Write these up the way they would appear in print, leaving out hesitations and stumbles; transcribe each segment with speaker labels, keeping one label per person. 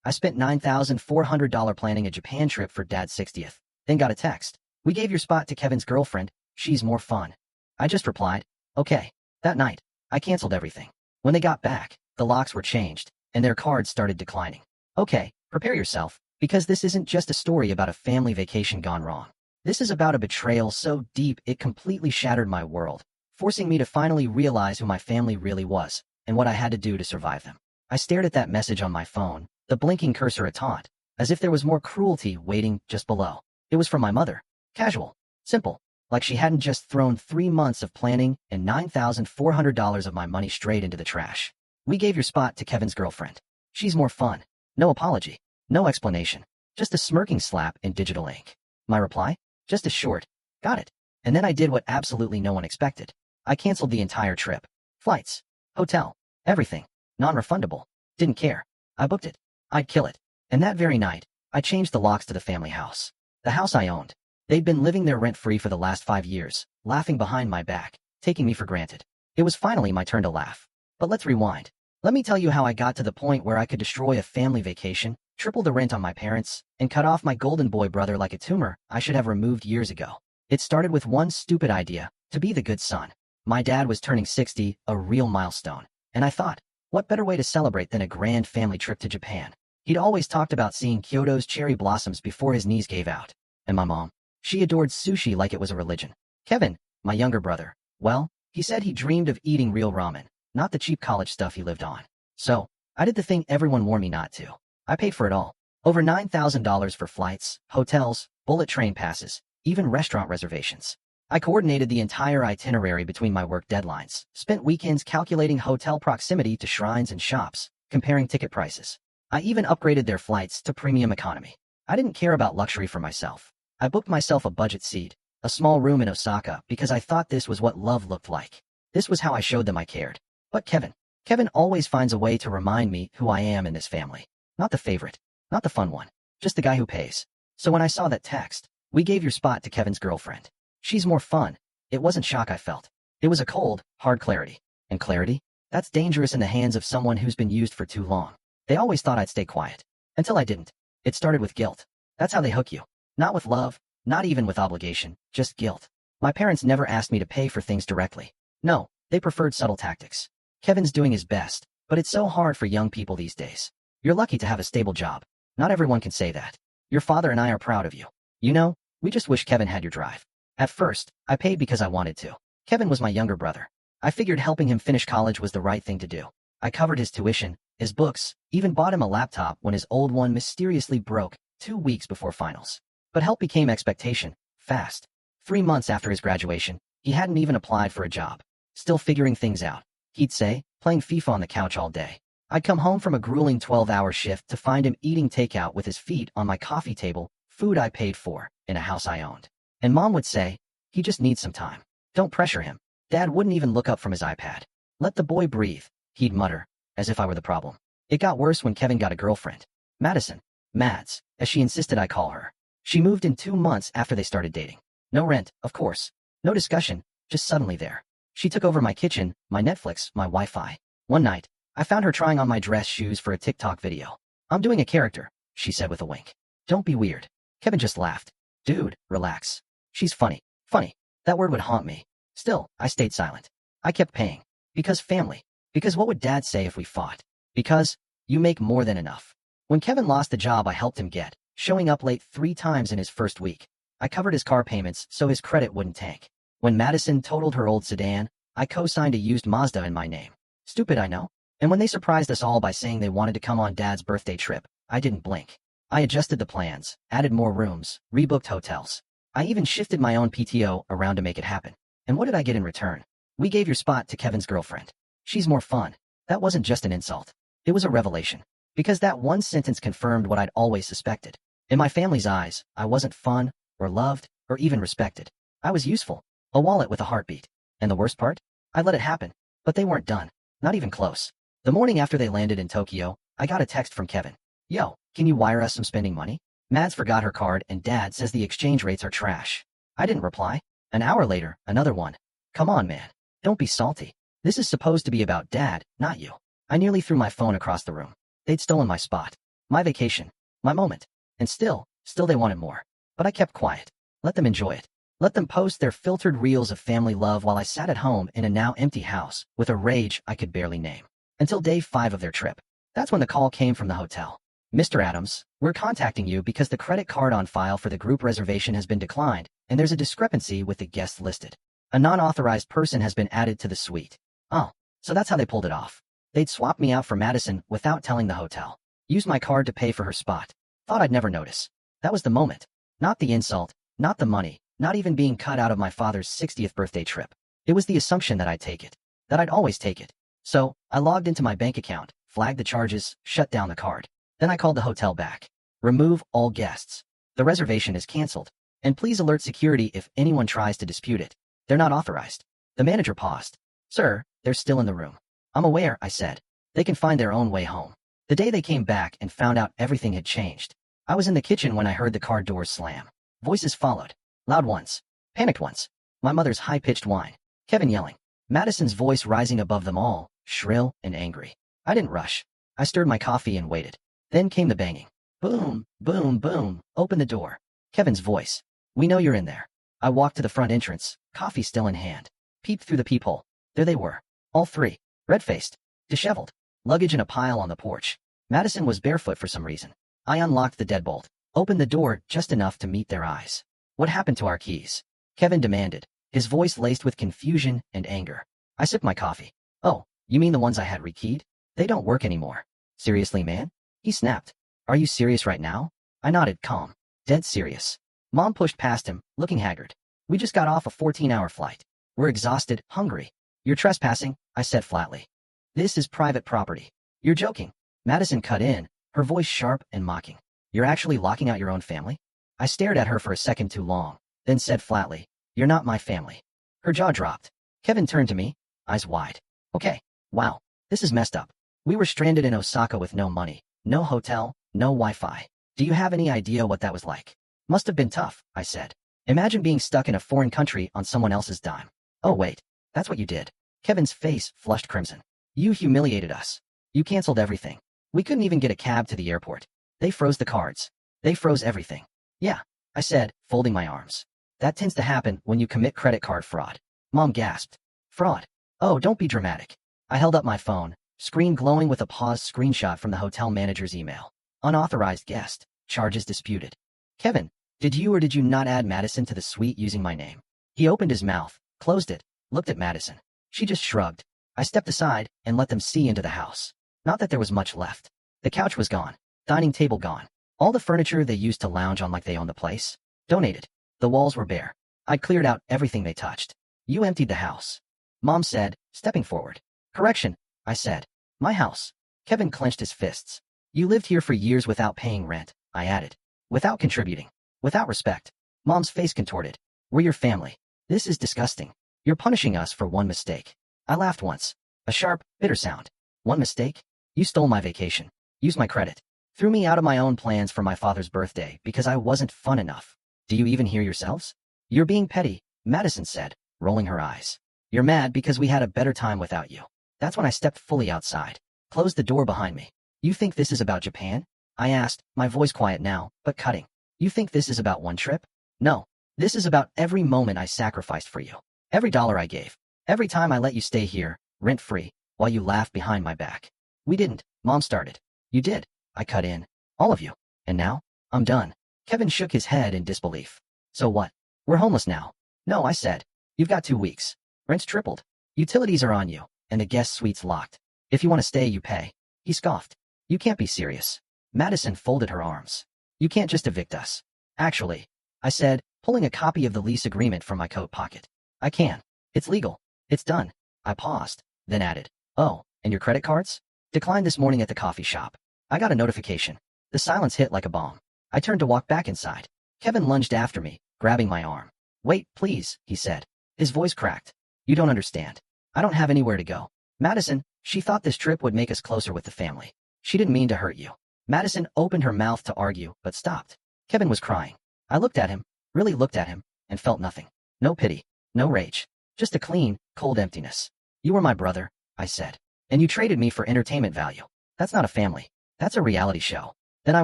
Speaker 1: I spent $9,400 planning a Japan trip for Dad's 60th, then got a text. We gave your spot to Kevin's girlfriend. She's more fun. I just replied, okay. That night, I canceled everything. When they got back, the locks were changed, and their cards started declining. Okay, prepare yourself, because this isn't just a story about a family vacation gone wrong. This is about a betrayal so deep it completely shattered my world, forcing me to finally realize who my family really was, and what I had to do to survive them. I stared at that message on my phone, the blinking cursor a taunt, as if there was more cruelty waiting just below. It was from my mother. Casual. Simple. Like she hadn't just thrown 3 months of planning and $9,400 of my money straight into the trash. We gave your spot to Kevin's girlfriend. She's more fun. No apology. No explanation. Just a smirking slap in digital ink. My reply? Just a short, got it. And then I did what absolutely no one expected. I canceled the entire trip. Flights. Hotel. Everything. Non-refundable. Didn't care. I booked it. I'd kill it. And that very night, I changed the locks to the family house. The house I owned. They'd been living there rent-free for the last 5 years, laughing behind my back, taking me for granted. It was finally my turn to laugh. But let's rewind. Let me tell you how I got to the point where I could destroy a family vacation, triple the rent on my parents, and cut off my golden boy brother like a tumor I should have removed years ago. It started with one stupid idea, to be the good son. My dad was turning 60, a real milestone. And I thought, what better way to celebrate than a grand family trip to Japan? He'd always talked about seeing Kyoto's cherry blossoms before his knees gave out. And my mom? She adored sushi like it was a religion. Kevin, my younger brother, well, he said he dreamed of eating real ramen, not the cheap college stuff he lived on. So, I did the thing everyone warned me not to. I paid for it all. Over $9,000 for flights, hotels, bullet train passes, even restaurant reservations. I coordinated the entire itinerary between my work deadlines, spent weekends calculating hotel proximity to shrines and shops, comparing ticket prices. I even upgraded their flights to premium economy. I didn't care about luxury for myself. I booked myself a budget seat, a small room in Osaka, because I thought this was what love looked like. This was how I showed them I cared. But Kevin always finds a way to remind me who I am in this family. Not the favorite, not the fun one, just the guy who pays. So when I saw that text, we gave your spot to Kevin's girlfriend. She's more fun. It wasn't shock I felt. It was a cold, hard clarity. And clarity? That's dangerous in the hands of someone who's been used for too long. They always thought I'd stay quiet. Until I didn't. It started with guilt. That's how they hook you. Not with love, not even with obligation, just guilt. My parents never asked me to pay for things directly. No, they preferred subtle tactics. Kevin's doing his best, but it's so hard for young people these days. You're lucky to have a stable job. Not everyone can say that. Your father and I are proud of you. You know, we just wish Kevin had your drive. At first, I paid because I wanted to. Kevin was my younger brother. I figured helping him finish college was the right thing to do. I covered his tuition, his books, even bought him a laptop when his old one mysteriously broke 2 weeks before finals. But help became expectation, fast. 3 months after his graduation, he hadn't even applied for a job. Still figuring things out. He'd say, playing FIFA on the couch all day. I'd come home from a grueling 12-hour shift to find him eating takeout with his feet on my coffee table, food I paid for, in a house I owned. And Mom would say, he just needs some time. Don't pressure him. Dad wouldn't even look up from his iPad. Let the boy breathe, he'd mutter, as if I were the problem. It got worse when Kevin got a girlfriend. Madison. Mads, as she insisted I call her. She moved in 2 months after they started dating. No rent, of course. No discussion, just suddenly there. She took over my kitchen, my Netflix, my Wi-Fi. One night, I found her trying on my dress shoes for a TikTok video. I'm doing a character, she said with a wink. Don't be weird. Kevin just laughed. Dude, relax. She's funny. Funny. That word would haunt me. Still, I stayed silent. I kept paying. Because family. Because what would Dad say if we fought? Because you make more than enough. When Kevin lost the job I helped him get, showing up late 3 times in his first week, I covered his car payments so his credit wouldn't tank. When Madison totaled her old sedan, I co-signed a used Mazda in my name. Stupid, I know. And when they surprised us all by saying they wanted to come on Dad's birthday trip, I didn't blink. I adjusted the plans, added more rooms, rebooked hotels. I even shifted my own PTO around to make it happen. And what did I get in return? We gave your spot to Kevin's girlfriend. She's more fun. That wasn't just an insult. It was a revelation. Because that one sentence confirmed what I'd always suspected. In my family's eyes, I wasn't fun, or loved, or even respected. I was useful. A wallet with a heartbeat. And the worst part? I let it happen. But they weren't done. Not even close. The morning after they landed in Tokyo, I got a text from Kevin. Yo, can you wire us some spending money? Mads forgot her card and Dad says the exchange rates are trash. I didn't reply. An hour later, another one. Come on, man. Don't be salty. This is supposed to be about Dad, not you. I nearly threw my phone across the room. They'd stolen my spot. My vacation. My moment. And still they wanted more. But I kept quiet. Let them enjoy it. Let them post their filtered reels of family love while I sat at home in a now empty house with a rage I could barely name. Until day 5 of their trip. That's when the call came from the hotel. Mr. Adams, we're contacting you because the credit card on file for the group reservation has been declined, and there's a discrepancy with the guests listed. A non-authorized person has been added to the suite. Oh, so that's how they pulled it off. They'd swapped me out for Madison without telling the hotel. Used my card to pay for her spot. Thought I'd never notice. That was the moment. Not the insult, not the money, not even being cut out of my father's 60th birthday trip. It was the assumption that I'd take it. That I'd always take it. So, I logged into my bank account, flagged the charges, shut down the card. Then I called the hotel back. Remove all guests. The reservation is canceled. And please alert security if anyone tries to dispute it. They're not authorized. The manager paused. Sir, they're still in the room. I'm aware, I said. They can find their own way home. The day they came back and found out everything had changed. I was in the kitchen when I heard the car doors slam. Voices followed. Loud ones. Panicked ones. My mother's high-pitched whine. Kevin yelling. Madison's voice rising above them all, shrill and angry. I didn't rush. I stirred my coffee and waited. Then came the banging. Boom, boom, boom. Open the door. Kevin's voice. We know you're in there. I walked to the front entrance, coffee still in hand. Peeped through the peephole. There they were. All three. Red-faced. Disheveled. Luggage in a pile on the porch. Madison was barefoot for some reason. I unlocked the deadbolt. Opened the door just enough to meet their eyes. What happened to our keys? Kevin demanded, his voice laced with confusion and anger. I sipped my coffee. Oh, you mean the ones I had rekeyed? They don't work anymore. Seriously, man? He snapped. Are you serious right now? I nodded, calm. Dead serious. Mom pushed past him, looking haggard. We just got off a 14-hour flight. We're exhausted, hungry. You're trespassing, I said flatly. This is private property. You're joking. Madison cut in, her voice sharp and mocking. You're actually locking out your own family? I stared at her for a second too long, then said flatly, you're not my family. Her jaw dropped. Kevin turned to me, eyes wide. Okay, wow, this is messed up. We were stranded in Osaka with no money, no hotel, no Wi-Fi. Do you have any idea what that was like? Must have been tough, I said. Imagine being stuck in a foreign country on someone else's dime. Oh wait, that's what you did. Kevin's face flushed crimson. You humiliated us. You canceled everything. We couldn't even get a cab to the airport. They froze the cards. They froze everything. Yeah, I said, folding my arms. That tends to happen when you commit credit card fraud. Mom gasped. Fraud? Oh, don't be dramatic. I held up my phone, screen glowing with a paused screenshot from the hotel manager's email. Unauthorized guest. Charges disputed. Kevin, did you or did you not add Madison to the suite using my name? He opened his mouth, closed it, looked at Madison. She just shrugged. I stepped aside and let them see into the house. Not that there was much left. The couch was gone. Dining table gone. All the furniture they used to lounge on like they owned the place. Donated. The walls were bare. I'd cleared out everything they touched. You emptied the house. Mom said, stepping forward. Correction, I said. My house. Kevin clenched his fists. You lived here for years without paying rent, I added. Without contributing. Without respect. Mom's face contorted. We're your family. This is disgusting. You're punishing us for one mistake. I laughed once. A sharp, bitter sound. One mistake? You stole my vacation. Used my credit. Threw me out of my own plans for my father's birthday because I wasn't fun enough. Do you even hear yourselves? You're being petty, Madison said, rolling her eyes. You're mad because we had a better time without you. That's when I stepped fully outside. Closed the door behind me. You think this is about Japan? I asked, my voice quiet now, but cutting. You think this is about one trip? No. This is about every moment I sacrificed for you. Every dollar I gave. Every time I let you stay here, rent-free, while you laughed behind my back. We didn't, Mom started. You did. I cut in. All of you. And now? I'm done. Kevin shook his head in disbelief. So what? We're homeless now. No, I said. You've got 2 weeks. Rent's tripled. Utilities are on you, and the guest suite's locked. If you want to stay, you pay. He scoffed. You can't be serious. Madison folded her arms. You can't just evict us. Actually, I said, pulling a copy of the lease agreement from my coat pocket. I can. It's legal. It's done. I paused, then added. Oh, and your credit cards? Declined this morning at the coffee shop. I got a notification. The silence hit like a bomb. I turned to walk back inside. Kevin lunged after me, grabbing my arm. Wait, please, he said. His voice cracked. You don't understand. I don't have anywhere to go. Madison, she thought this trip would make us closer with the family. She didn't mean to hurt you. Madison opened her mouth to argue, but stopped. Kevin was crying. I looked at him, really looked at him, and felt nothing. No pity. No rage. Just a clean, cold emptiness. You were my brother, I said. And you traded me for entertainment value. That's not a family. That's a reality show. Then I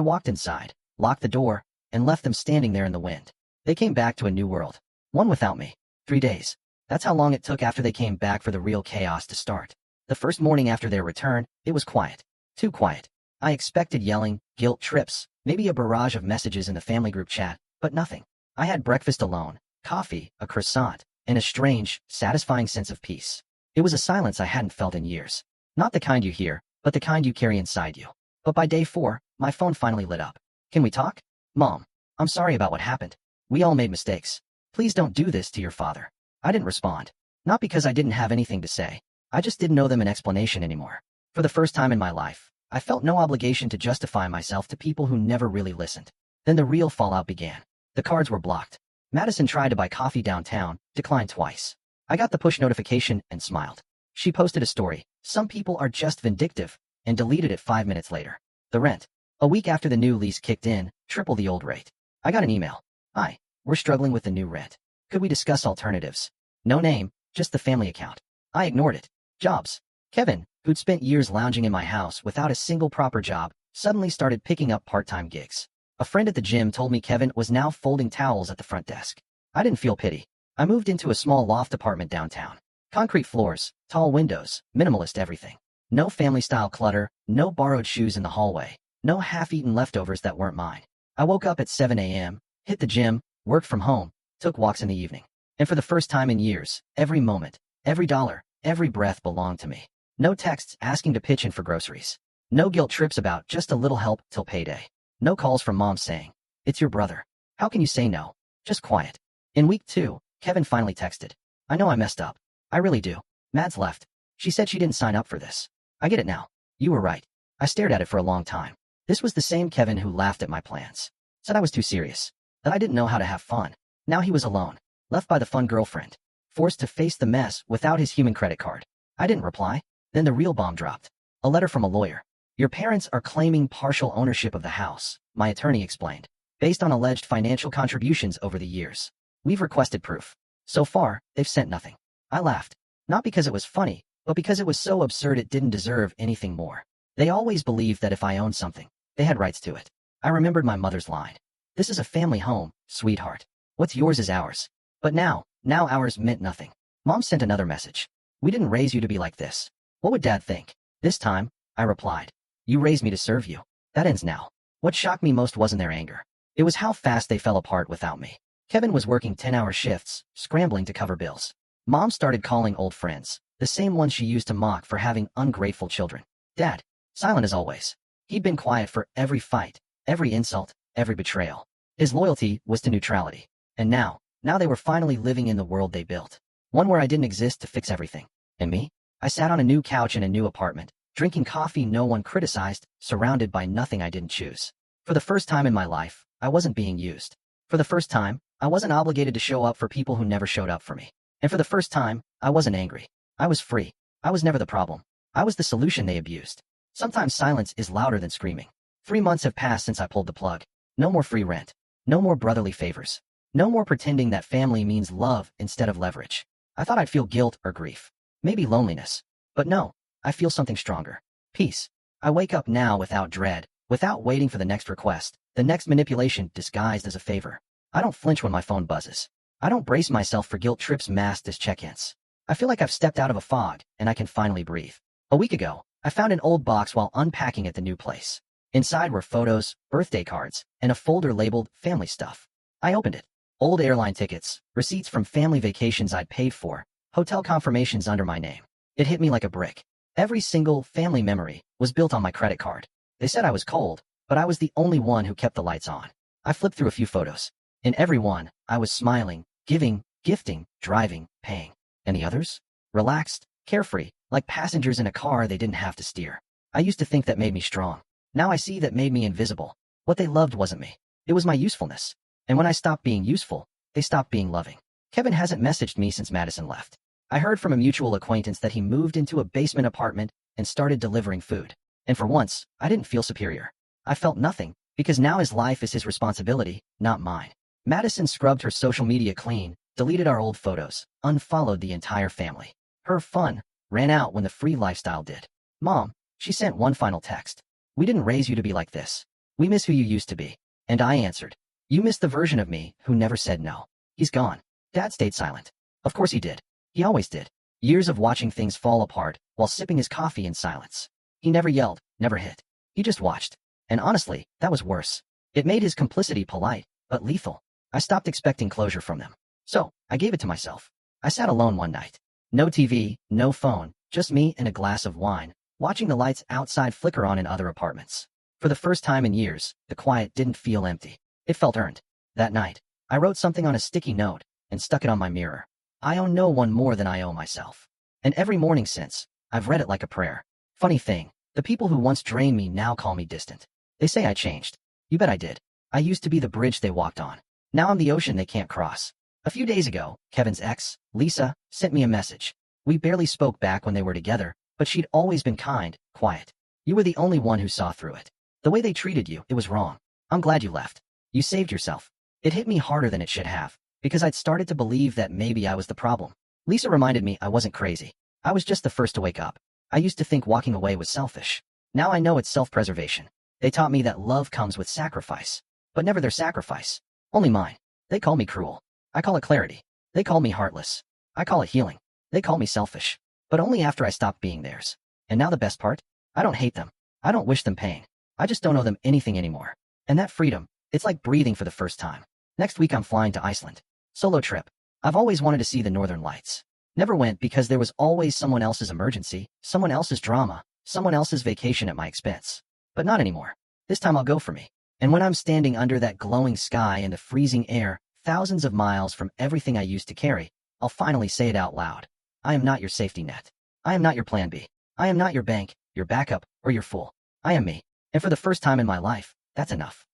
Speaker 1: walked inside, locked the door, and left them standing there in the wind. They came back to a new world. One without me. 3 days. That's how long it took after they came back for the real chaos to start. The first morning after their return, it was quiet. Too quiet. I expected yelling, guilt trips, maybe a barrage of messages in the family group chat, but nothing. I had breakfast alone, coffee, a croissant, and a strange, satisfying sense of peace. It was a silence I hadn't felt in years. Not the kind you hear, but the kind you carry inside you. But by day 4, my phone finally lit up. Can we talk? Mom, I'm sorry about what happened. We all made mistakes. Please don't do this to your father. I didn't respond. Not because I didn't have anything to say. I just didn't owe them an explanation anymore. For the first time in my life, I felt no obligation to justify myself to people who never really listened. Then the real fallout began. The cards were blocked. Madison tried to buy coffee downtown, declined twice. I got the push notification and smiled. She posted a story, "Some people are just vindictive," and deleted it 5 minutes later. The rent. A week after the new lease kicked in, triple the old rate. I got an email. "Hi, we're struggling with the new rent. Could we discuss alternatives?" No name, just the family account. I ignored it. Jobs. Kevin, who'd spent years lounging in my house without a single proper job, suddenly started picking up part-time gigs. A friend at the gym told me Kevin was now folding towels at the front desk. I didn't feel pity. I moved into a small loft apartment downtown. Concrete floors, tall windows, minimalist everything. No family-style clutter, no borrowed shoes in the hallway, no half-eaten leftovers that weren't mine. I woke up at 7 a.m., hit the gym, worked from home, took walks in the evening. And for the first time in years, every moment, every dollar, every breath belonged to me. No texts asking to pitch in for groceries. No guilt trips about just a little help till payday. No calls from mom saying, "It's your brother. How can you say no?" Just quiet. In week 2, Kevin finally texted. "I know I messed up. I really do. Mads left. She said she didn't sign up for this. I get it now. You were right." I stared at it for a long time. This was the same Kevin who laughed at my plans. Said I was too serious. That I didn't know how to have fun. Now he was alone. Left by the fun girlfriend. Forced to face the mess without his human credit card. I didn't reply. Then the real bomb dropped. A letter from a lawyer. "Your parents are claiming partial ownership of the house," my attorney explained, "based on alleged financial contributions over the years. We've requested proof. So far, they've sent nothing." I laughed. Not because it was funny, but because it was so absurd it didn't deserve anything more. They always believed that if I owned something, they had rights to it. I remembered my mother's line. "This is a family home, sweetheart. What's yours is ours." But now ours meant nothing. Mom sent another message. "We didn't raise you to be like this. What would Dad think?" This time, I replied, "You raised me to serve you. That ends now." What shocked me most wasn't their anger. It was how fast they fell apart without me. Kevin was working 10-hour shifts, scrambling to cover bills. Mom started calling old friends, the same ones she used to mock for having ungrateful children. Dad, silent as always. He'd been quiet for every fight, every insult, every betrayal. His loyalty was to neutrality. And now they were finally living in the world they built. One where I didn't exist to fix everything. And me? I sat on a new couch in a new apartment, drinking coffee no one criticized, surrounded by nothing I didn't choose. For the first time in my life, I wasn't being used. For the first time, I wasn't obligated to show up for people who never showed up for me. And for the first time, I wasn't angry. I was free. I was never the problem. I was the solution they abused. Sometimes silence is louder than screaming. 3 months have passed since I pulled the plug. No more free rent. No more brotherly favors. No more pretending that family means love instead of leverage. I thought I'd feel guilt or grief. Maybe loneliness. But no, I feel something stronger. Peace. I wake up now without dread, without waiting for the next request, the next manipulation disguised as a favor. I don't flinch when my phone buzzes. I don't brace myself for guilt trips masked as check-ins. I feel like I've stepped out of a fog, and I can finally breathe. A week ago, I found an old box while unpacking at the new place. Inside were photos, birthday cards, and a folder labeled family stuff. I opened it. Old airline tickets, receipts from family vacations I'd paid for, hotel confirmations under my name. It hit me like a brick. Every single family memory was built on my credit card. They said I was cold, but I was the only one who kept the lights on. I flipped through a few photos. In every one, I was smiling, giving, gifting, driving, paying. And the others? Relaxed, carefree, like passengers in a car they didn't have to steer. I used to think that made me strong. Now I see that made me invisible. What they loved wasn't me. It was my usefulness. And when I stopped being useful, they stopped being loving. Kevin hasn't messaged me since Madison left. I heard from a mutual acquaintance that he moved into a basement apartment and started delivering food. And for once, I didn't feel superior. I felt nothing, because now his life is his responsibility, not mine. Madison scrubbed her social media clean, deleted our old photos, unfollowed the entire family. Her fun ran out when the free lifestyle did. Mom, she sent one final text. "We didn't raise you to be like this. We miss who you used to be. And I answered, you miss the version of me who never said no. He's gone. Dad stayed silent. Of course he did. He always did. Years of watching things fall apart while sipping his coffee in silence. He never yelled, never hit. He just watched. And honestly, that was worse. It made his complicity polite, but lethal. I stopped expecting closure from them. So, I gave it to myself. I sat alone one night. No TV, no phone, just me and a glass of wine, watching the lights outside flicker on in other apartments. For the first time in years, the quiet didn't feel empty. It felt earned. That night, I wrote something on a sticky note and stuck it on my mirror. I owe no one more than I owe myself. And every morning since, I've read it like a prayer. Funny thing, the people who once drained me now call me distant. They say I changed. You bet I did. I used to be the bridge they walked on. Now I'm the ocean they can't cross. A few days ago, Kevin's ex, Lisa, sent me a message. We barely spoke back when they were together, but she'd always been kind, quiet. You were the only one who saw through it. The way they treated you, it was wrong. I'm glad you left. You saved yourself. It hit me harder than it should have, because I'd started to believe that maybe I was the problem. Lisa reminded me I wasn't crazy. I was just the first to wake up. I used to think walking away was selfish. Now I know it's self-preservation. They taught me that love comes with sacrifice, but never their sacrifice. Only mine. They call me cruel. I call it clarity. They call me heartless. I call it healing. They call me selfish. But only after I stopped being theirs. And now the best part? I don't hate them. I don't wish them pain. I just don't owe them anything anymore. And that freedom, it's like breathing for the first time. Next week I'm flying to Iceland. Solo trip. I've always wanted to see the Northern Lights. Never went because there was always someone else's emergency, someone else's drama, someone else's vacation at my expense. But not anymore. This time I'll go for me. And when I'm standing under that glowing sky and the freezing air, thousands of miles from everything I used to carry, I'll finally say it out loud. I am not your safety net. I am not your plan B. I am not your bank, your backup, or your fool. I am me. And for the first time in my life, that's enough.